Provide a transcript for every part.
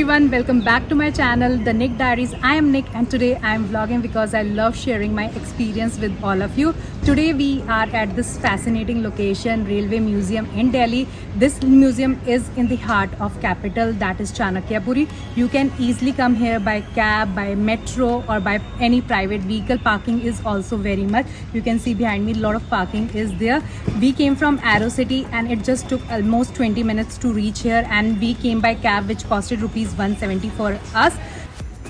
everyone, welcome back to my channel, The Nick Diaries. I am Nick and today I am vlogging because I love sharing my experience with all of you. Today we are at this fascinating location, Railway Museum in Delhi. This museum is in the heart of capital, that is Chanakyapuri. You can easily come here by cab, by metro or by any private vehicle. Parking is also very much. You can see behind me a lot of parking is there. We came from Aero City and it just took almost 20 minutes to reach here, and we came by cab which costed rupees 170 for us.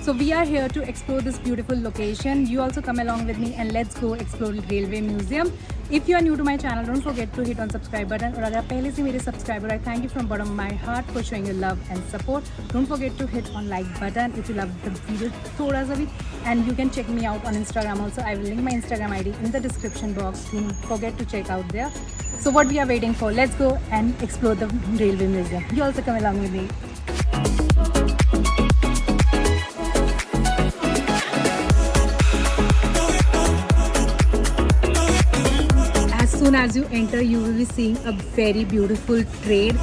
So we are here to explore this beautiful location. You also come along with me and let's go explore Railway Museum. If you are new to my channel, don't forget to hit on subscribe button. और अगर आप पहले से मेरे subscriber, I thank you from bottom of my heart for showing your love and support. Don't forget to hit on like button if you love the video थोड़ा सा भी. And you can check me out on Instagram also. I will link my Instagram ID in the description box. Don't forget to check out there. So what we are waiting for? Let's go and explore the Railway Museum. You also come along with me. As soon as you enter, you will be seeing a very beautiful train.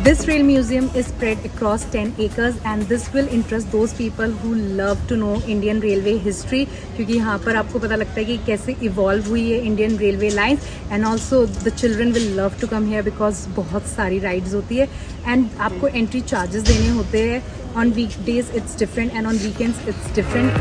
This rail museum is spread across 10 acres and this will interest those people who love to know Indian Railway history, क्योंकि यहाँ पर आपको पता लगता है कि कैसे evolve हुई है Indian Railway lines, and also the children will love to come here because बहुत सारी rides होती है and आपको entry charges देने होते हैं. On weekdays it's different and on weekends it's different.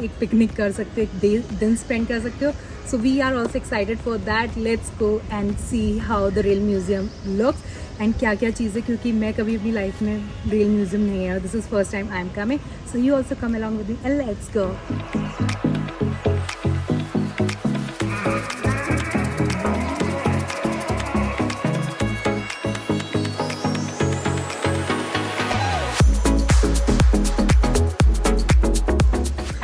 एक पिकनिक कर सकते हो, एक दिन स्पेंड कर सकते हो. So we are also excited for that. Let's go and see how the rail museum looks and क्या क्या चीज़ें, क्योंकि मैं कभी अपनी लाइफ में रेल म्यूजियम नहीं आया. This is first time I am coming. So you also come along with me and let's go.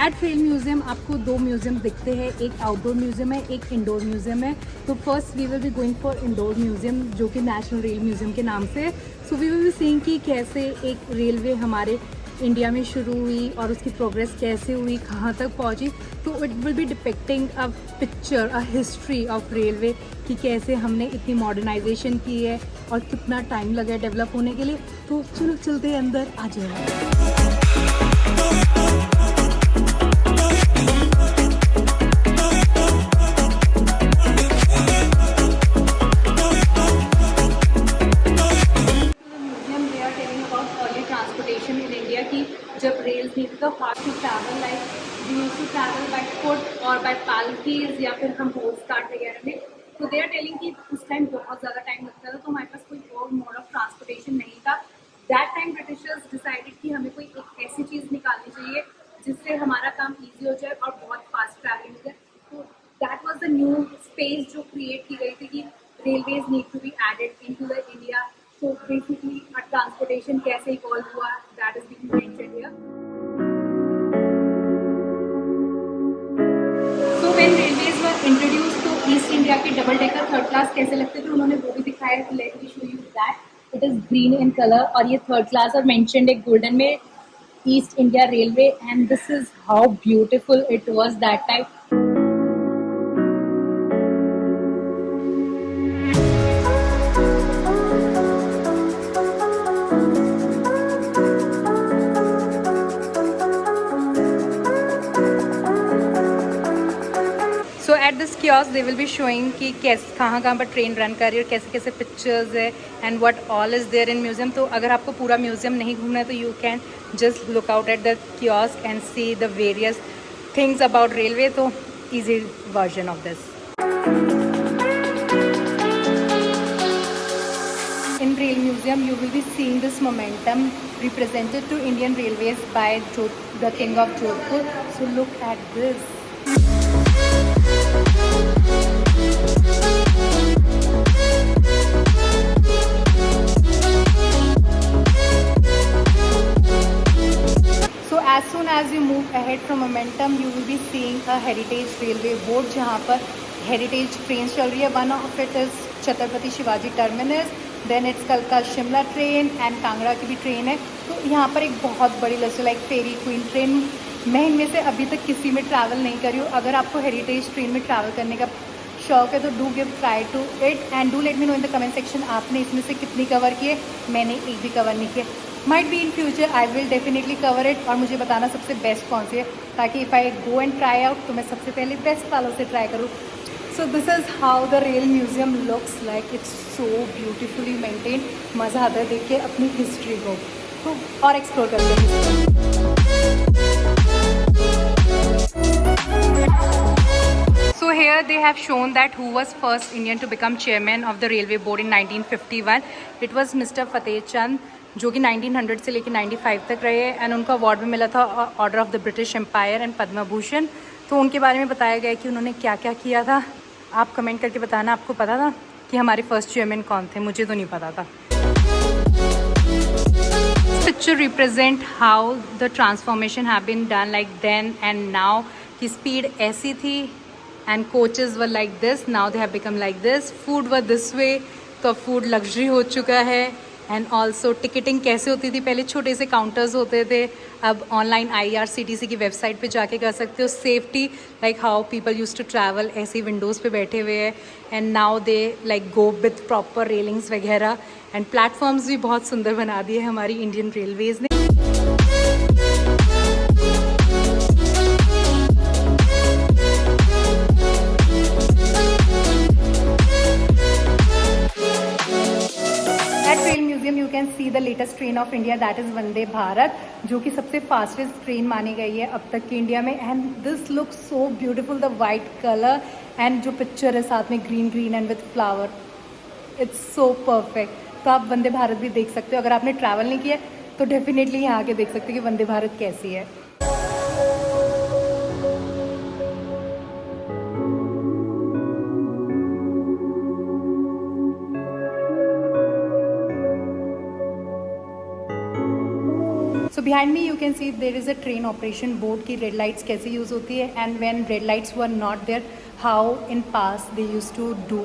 At rail museum आपको दो म्यूजियम दिखते हैं, एक आउटडोर म्यूजियम है, एक इंडोर म्यूजियम है. तो first we will be going for indoor museum जो कि नेशनल रेल म्यूजियम के नाम से है. So we will be seeing कि कैसे एक रेलवे हमारे इंडिया में शुरू हुई और उसकी प्रोग्रेस कैसे हुई, कहाँ तक पहुँची. तो it will be depicting a picture, a history of railway कि कैसे हमने इतनी मॉडर्नाइजेशन की है और कितना टाइम लगा है डेवलप होने के लिए. तो चलो चलते हैं अंदर, आ जाए. Transportation in India की जब रेल्स नहीं थी तो hard to travel, like we used to travel by foot और बाय पालकीज या फिर हम पोस्ट कार्ट वगैरह में. तो दे आर टेलिंग कि उस टाइम बहुत ज़्यादा टाइम लगता था, तो हमारे पास कोई और मोड ऑफ ट्रांसपोर्टेशन नहीं था. दैट टाइम ब्रिटिशर्स डिसाइडेड कि हमें कोई एक ऐसी चीज़ निकालनी चाहिए जिससे हमारा काम ईजी हो जाए और बहुत फास्ट ट्रैवलिंग हो जाए. तो that was the new space जो क्रिएट की गई थी कि railways need to be added in to the India. So basically, a transportation कैसे evolve हुआ, that is being mentioned here. So when railways were introduced to East India के double decker third class कैसे लगते थे, उन्होंने वो भी दिखाया. Let me show you that. It is green in color और ये third class और mentioned एक golden में East India Railway, and this is how beautiful it was that time. So at this kiosk they will be showing कि कैसे कहाँ पर train run कर रही है और कैसे कैसे पिक्चर्स है and what all is there in museum. तो अगर आपको पूरा म्यूजियम नहीं घूमना है तो you can just look out at the kiosk and see the various things about railway. तो easy version of this. In Rail Museum, you will be seeing this momentum represented to Indian Railways by the King of Jodhpur. So look at this. So as soon as you move ahead from momentum, you will be seeing a heritage railway board जहाँ पर heritage trains चल रही है. One of it is Chhatrapati Shivaji terminus, then it's कलका Shimla train and Kangra की भी train है. तो यहाँ पर एक बहुत बड़ी लिस्ट है, लाइक फेरी क्वीन ट्रेन मैं इनमें से अभी तक किसी में ट्रैवल नहीं करी हूँ। अगर आपको हेरिटेज ट्रेन में ट्रैवल करने का शौक है तो do give try to it and do let me know in the comment section आपने इसमें से कितनी कवर किए। मैंने एक भी कवर नहीं किया। Might be in future I will definitely cover it, और मुझे बताना सबसे बेस्ट कौन सी है, ताकि if I go and try out तो मैं सबसे पहले बेस्ट वालों से ट्राई करूँ। सो this is how the rail museum looks like. It's so beautifully maintain. मज़ा आता है देख के अपनी हिस्ट्री को, तो और एक्सप्लोर करते हैं। So here they have shown that who was first Indian to become chairman of the railway board in 1951. It was Mr. Fateh Chand, जो कि 1900 से लेकर 95 तक रहे हैं, एंड उनको अवार्ड में मिला था order of the British empire and Padma Bhushan. तो उनके बारे में बताया गया कि उन्होंने क्या क्या किया था। आप कमेंट करके बताना आपको पता था कि हमारे फर्स्ट चेयरमैन कौन थे। मुझे तो नहीं पता था। Picture represent how the transformation have been done like then and now, की स्पीड ऐसी थी and coaches were like this, now they have become like this. Food were this way, तो फूड लग्जरी हो चुका है। एंड ऑल्सो टिकटिंग कैसे होती थी, पहले छोटे से काउंटर्स होते थे, अब ऑनलाइन IRCTC की वेबसाइट पे जाके कर सकते हो। Safety like how people use to travel, ऐसी विंडोज़ पे बैठे हुए हैं, and now they like go with proper railings वगैरह। एंड प्लेटफॉर्म्स भी बहुत सुंदर बना दिए हमारी इंडियन रेलवेज़ ने। You can see the latest train of India, that is Vande Bharat, जो कि सबसे फास्टेस्ट ट्रेन मानी गई है अब तक की इंडिया में। And this look so beautiful, the white colour and जो पिक्चर है साथ में green green and with flower, it's so perfect. तो आप वंदे भारत भी देख सकते हो। अगर आपने ट्रैवल नहीं किया तो डेफिनेटली यहाँ आके देख सकते हो कि वंदे भारत कैसी है। So behind me you can see there is a train operation board की रेड लाइट्स कैसे यूज़ होती है, and when red lights were not there how in past they use to do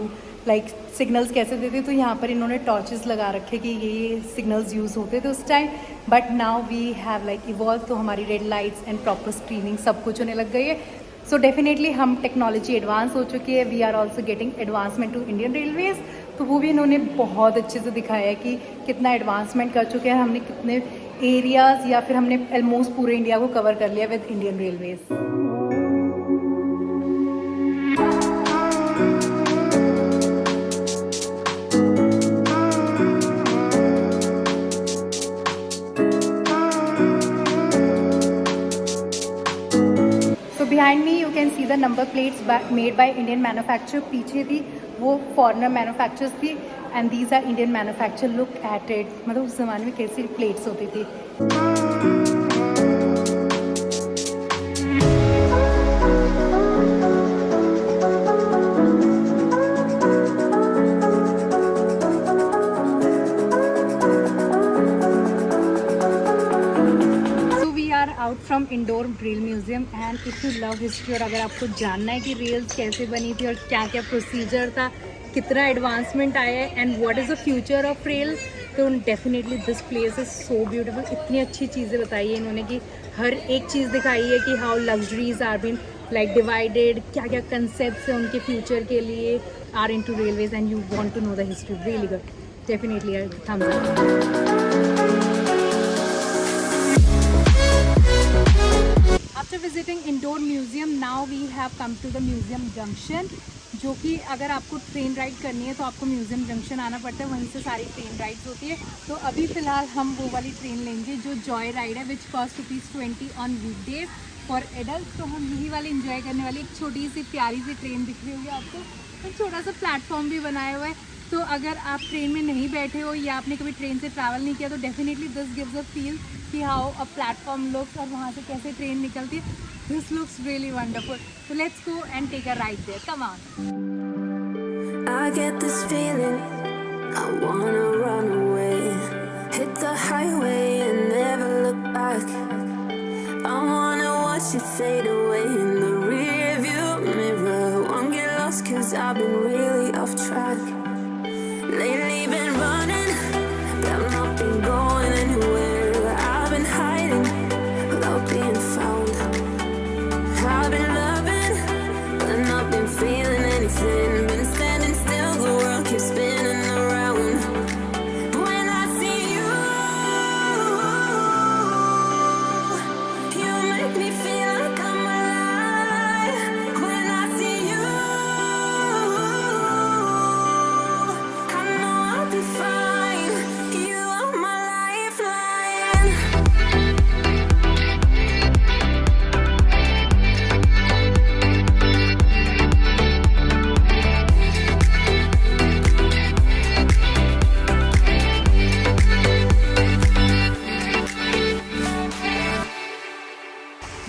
like signals कैसे देते। तो यहाँ पर इन्होंने टॉर्चेस लगा रखे कि ये सिग्नल्स यूज़ होते थे उस time, but now we have like evolve. तो हमारी red lights and proper screening सब कुछ होने लग गई है। सो डेफिनेटली हम टेक्नोलॉजी एडवांस हो चुकी है। We are also getting advancement to Indian railways. तो वो भी इन्होंने बहुत अच्छे से दिखाया है कि कितना एडवांसमेंट कर चुके हैं, हमने कितने एरियाज़ या फिर हमने ऑलमोस्ट पूरे इंडिया को कवर कर लिया with Indian railways. Behind me you can see the number plates made by Indian manufacture. पीछे थी वो फॉरेनर मैन्युफैक्चर्स थी, and these are Indian manufacture. Look at it, मतलब उस ज़माने में कैसी प्लेट्स होती थी। Out from Indore rail museum, and if you love history और अगर आपको जानना है कि रेल्स कैसे बनी थी और क्या क्या प्रोसीजर था, कितना एडवांसमेंट आया है and what is the future of rail, तो definitely this place is so beautiful. इतनी अच्छी चीज़ें बताई है इन्होंने कि हर एक चीज़ दिखाई है कि how luxuries are been like divided, क्या क्या कंसेप्ट है उनके फ्यूचर के लिए are into railways, and you want to know the history, really good, definitely thumbs up. After visiting Indore Museum, now we have come to the Museum Junction, जो कि अगर आपको ट्रेन राइड करनी है तो आपको म्यूज़ियम जंक्शन आना पड़ता है, वहीं से सारी ट्रेन राइड्स होती है। तो अभी फ़िलहाल हम वो वाली ट्रेन लेंगे जो जॉय राइड है, which cost ₹20 on weekdays for adult. तो हम यही वाली इंजॉय करने वाली, एक छोटी सी प्यारी सी ट्रेन दिख रही होगी आपको, तो छोटा सा प्लेटफॉर्म भी बनाया हुआ है। तो अगर आप ट्रेन में नहीं बैठे हो या आपने कभी ट्रेन से ट्रैवल नहीं किया तो definitely this gives a feel कि हाउ अ प्लेटफॉर्म लुक्स और वहाँ से कैसे ट्रेन निकलती है। This looks really wonderful. So let's go and take a ride there. Come on. I get this feeling, I wanna run away, hit the highway and never look back. I wanna watch it fade away in the rearview mirror. Won't get lost 'cause I've been really off track. Lately been running, but I've not been going anywhere. I've been hiding without being found.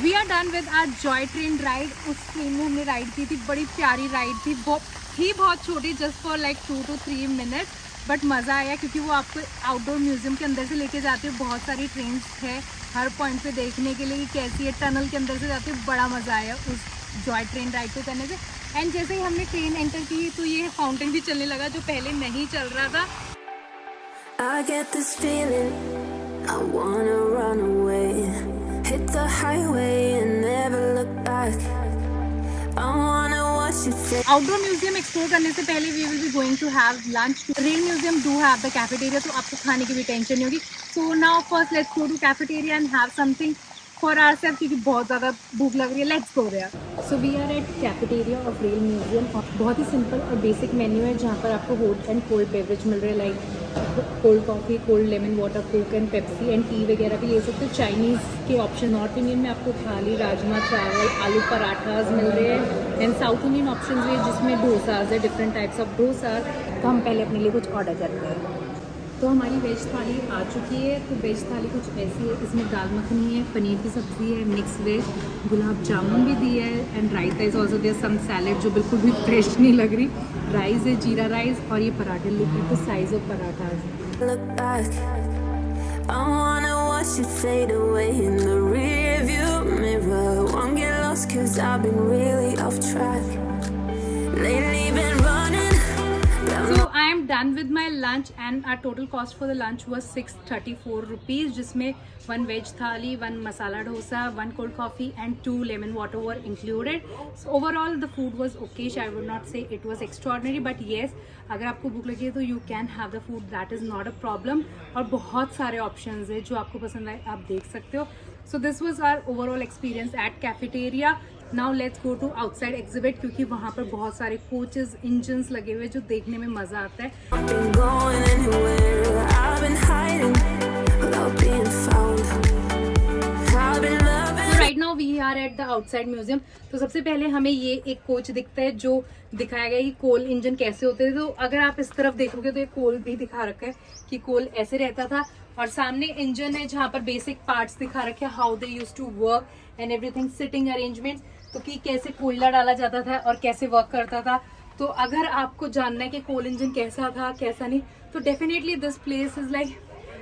We are done with our joy train ride. उस train में हमने ride की थी, बड़ी प्यारी ride थी, बहुत छोटी, just for like 2 to 3 minute, but मज़ा आया क्योंकि वो आपको आउटडोर म्यूजियम के अंदर से लेके जाते हैं। बहुत सारी ट्रेन्स है हर पॉइंट पे देखने के लिए कि कैसी है, टनल के अंदर से जाते हैं। बड़ा मज़ा आया उस जॉय ट्रेन राइड को करने से। एंड जैसे ही हमने ट्रेन एंटर की तो ये फाउंटेन भी चलने लगा जो पहले नहीं चल रहा था। I get this feeling, I wanna run away, hit the highway and never look back. I wanna watch it fade. Outdoor museum explore करने से पहले we will be going to have lunch. Rail museum do have the cafeteria, तो आपको खाने की भी tension नहीं होगी। So now first let's go to cafeteria and have something for ourself क्योंकि बहुत ज़्यादा भूख लग रही है। Let's go there. So we are at cafeteria of rail museum. बहुत ही सिंपल और बेसिक मेन्यू है जहाँ पर आपको हॉट एंड कोल्ड बेवरेज मिल रहे हैं, like cold coffee, cold lemon water, Coke and Pepsi and T वगैरह भी ले सकते हो। चाइनीज़ के ऑप्शन, नॉर्थ इंडियन में आपको थाली, राजमा चावल, आलू पराठाज मिल रहे हैं। एंड साउथ इंडियन ऑप्शन है जिसमें डोसाज है, डिफरेंट टाइप्स ऑफ डोसाज। तो हम पहले अपने लिए कुछ ऑर्डर करते हैं। तो हमारी वेज थाली आ चुकी है। तो वेज थाली कुछ ऐसी है, इसमें दाल मखनी है, पनीर की सब्ज़ी है, मिक्स वेज, गुलाब जामुन भी दिया है and raita is also there, some salad जो बिल्कुल भी फ्रेश नहीं लग रही, राइस है, जीरा राइस, और ये पराठे लुक है, तो साइज ऑफ पराठा है। Look back, I wanna watch it fade away in the rear view mirror. Won't get lost 'cause I've been really off track. Lately been running. So I am done with my lunch and our total cost for the lunch was 634 rupees, जिसमें 1 veg थाली, 1 masala dosa, 1 cold coffee and 2 lemon water were included. So overall the food was okay. I would not say it was extraordinary, but yes, अगर आपको भूख लगी है तो you can have the food, that is not a problem. और बहुत सारे options है जो आपको पसंद आए आप देख सकते हो. So this was our overall experience at cafeteria. Now let's go to outside exhibit क्योंकि वहाँ पर बहुत सारे कोचेस, इंजन्स लगे हुए जो देखने में मज़ा आता है. Been going anywhere. I've been hiding without being found. I've been loving. So right now we are at the outside museum. तो सबसे पहले हमें ये एक कोच दिखता है जो दिखाया गया है कि कोल इंजन कैसे होते थे. तो अगर आप इस तरफ देखोगे तो ये कोल भी दिखा रखा है कि कोल ऐसे रहता था और सामने इंजन है जहाँ पर बेसिक पार्ट्स दिखा रखे हैं, how they use to work and everything, sitting arrangement, तो कि कैसे कोयला डाला जाता था और कैसे वर्क करता था. तो अगर आपको जानना है कि कोल इंजन कैसा था कैसा नहीं, तो definitely this place is like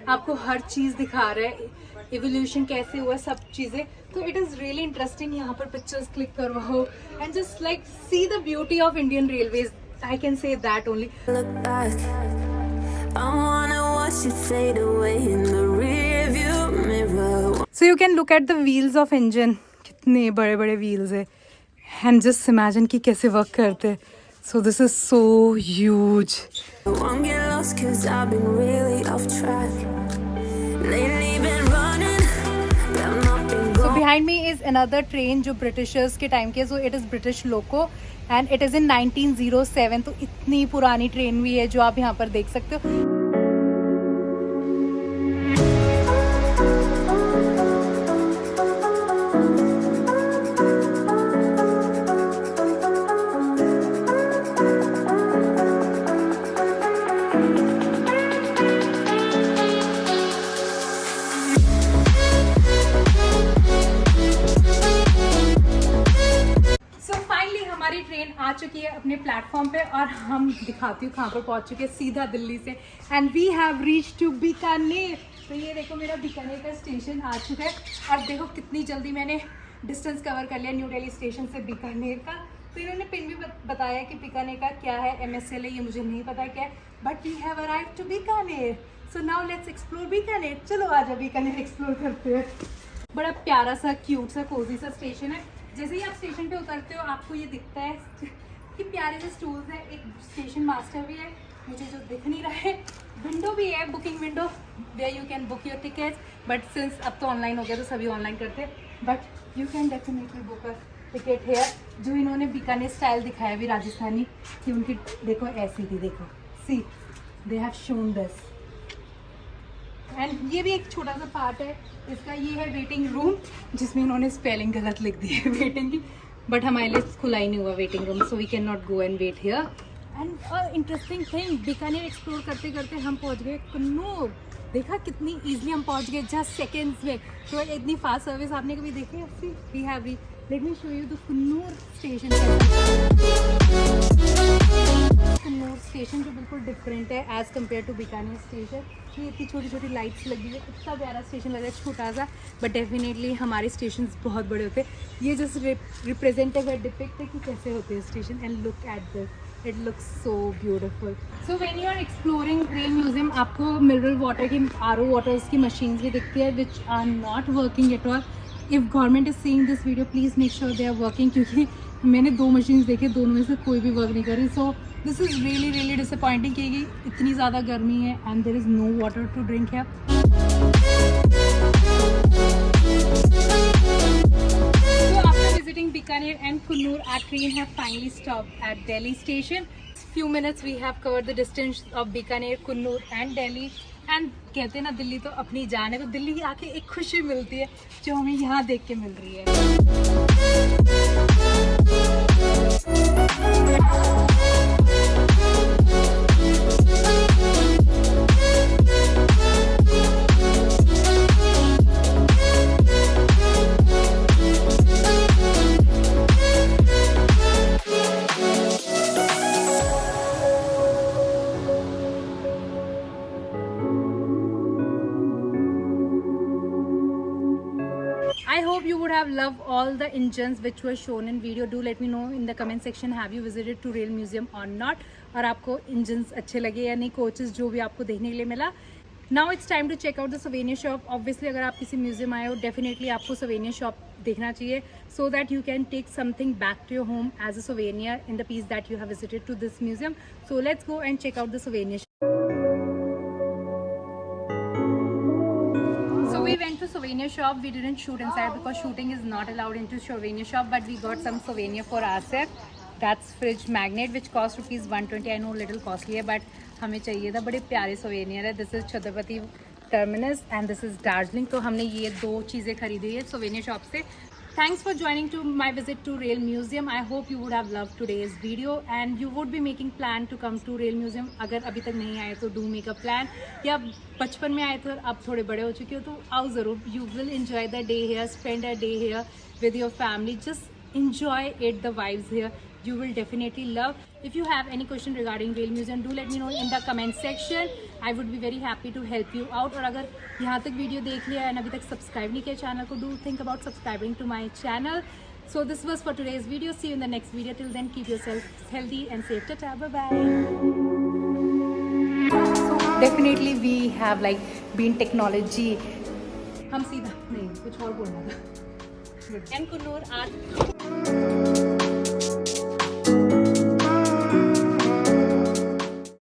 आपको हर चीज़ दिखा रहा है, एवोल्यूशन कैसे हुआ, सब चीज़ें. तो इट इज़ रियली इंटरेस्टिंग. यहाँ पर पिक्चर्स क्लिक करवाओ and just like see the beauty of Indian railways. I can say that only. Look back. I wanna watch it fade away in the rear view mirror. So you can look at the wheels of engine, कितने बड़े बड़े wheels है and just imagine कि कैसे work करते हैं. So this is so huge. Won't get lost 'cause I've been really off track. Lately been running, but I've not been So going. behind me is another train जो Britishers के time के. So it is British loco and it is in 1907. तो इतनी पुरानी train भी है जो आप यहाँ पर देख सकते हो. हमारी ट्रेन आ चुकी है अपने प्लेटफॉर्म पे और हम दिखाती हूँ कहाँ पर पहुँच चुके हैं, सीधा दिल्ली से. And we have reach to Bikaner. तो ये देखो मेरा बीकानेर का स्टेशन आ चुका है और देखो कितनी जल्दी मैंने डिस्टेंस कवर कर लिया न्यू दिल्ली स्टेशन से बीकानेर का. तो इन्होंने पिन भी बताया कि बीकानेर का क्या है, MSL है, ये मुझे नहीं पता क्या है, but we have arrived to Bikaner. So now let's explore Bikaner. चलो आ जाओ बीकानेर एक्सप्लोर करते हैं. बड़ा प्यारा सा क्यूट सा कोजी सा स्टेशन है. जैसे ही आप स्टेशन पे उतरते हो आपको ये दिखता है कि प्यारे से स्टूल्स है, एक स्टेशन मास्टर भी है मुझे जो दिख नहीं रहा है, विंडो भी है, booking window where you can book your tickets. But since अब तो ऑनलाइन हो गया तो सभी ऑनलाइन करते हैं, but you can definitely book a ticket here. जो इन्होंने बीकानेर स्टाइल दिखाया भी राजस्थानी कि उनकी देखो ऐसी थी, देखो see they have shown this. And ये भी एक छोटा सा पार्ट है इसका. ये है वेटिंग रूम जिसमें इन्होंने स्पेलिंग गलत लिख दी है वेटिंग की, बट हमारे लिए खुला ही नहीं हुआ waiting room, so we can not go and wait here. And interesting thing, Bikaner explore करते करते हम पहुंच गए कन्नौर. देखा कितनी इजीली हम पहुंच गए जस्ट सेकेंड्स में। तो इतनी फास्ट सर्विस आपने कभी देखी है? वी हैव री let me show you the Coonoor station. Coonoor station जो बिल्कुल डिफरेंट है as compare to Bikaner station. ये इतनी छोटी छोटी लाइट्स लगी है, इतना प्यारा स्टेशन लग रहा है, छोटा सा, बट डेफिनेटली हमारे स्टेशन बहुत बड़े होते हैं। ये जस्ट रिप्रेजेंटिव है, डिपिक्ट है कि कैसे होते हैं station. And look at this, it looks so beautiful. So when you are exploring rail museum आपको मिनरल वाटर की RO वाटर्स की मशीन्स भी दिखती है which are not working at all. If government is seeing this video please make sure they are working, क्योंकि मैंने 2 machines देखी, दोनों में से कोई भी वर्क नहीं कर रही। So this is really really disappointing कि इतनी ज़्यादा गर्मी है and there is no water to drink है। So after visiting Bikaner and Kunnur, our train have finally stopped at Delhi station. Few minutes we have covered the distance of Bikaner, Kunnur and Delhi. And कहते हैं ना दिल्ली तो अपनी जान है, तो दिल्ली की आके एक खुशी मिलती है जो हमें यहाँ देख के मिल रही है। I hope you would have loved all the engines which were shown in video. Do let me know in the comment section, have you visited to Rail Museum or not? और आपको engines अच्छे लगे या नहीं, coaches जो भी आपको देखने के लिए मिला। Now it's time to check out the souvenir shop. Obviously अगर आप किसी म्यूजियम आए हो definitely आपको souvenir shop देखना चाहिए so that you can take something back to your home as a souvenir in the piece that you have visited to this museum. So let's go and check out the souvenir shop. So we went to souvenir shop. We didn't shoot inside because shooting is not allowed into souvenir shop, but we got some souvenir for ourselves. That's fridge magnet which cost rupees 120. I know little costly है but हमें चाहिए था, बड़े प्यारे souvenir है। This is Chhatrapati terminus and this is Darjeeling. तो हमने ये 2 चीज़ें खरीदी है souvenir shop से। Thanks for joining to my visit to Rail Museum. I hope you would have loved today's video and you would be making plan to come to Rail Museum. अगर अभी तक नहीं आए तो do make a plan, या बचपन में आए थे और अब थोड़े बड़े हो चुके हो तो आओ ज़रूर। You will enjoy the day here, spend a day here with your family. Just enjoy it, the vibes here. You will definitely love. If you have any question regarding Rail Museum, do let me know in the comment section. I would be very happy to help you out. और अगर यहाँ तक video देख लिया है और अभी तक सब्सक्राइब नहीं किया चैनल को, do think about subscribing to my channel. So this was for today's video. See you in the next video. Till then, keep yourself healthy and safe. Ta-ta, bye-bye. So definitely we have like been technology. हम सीधा नहीं कुछ और बोलना था। And Kunnur are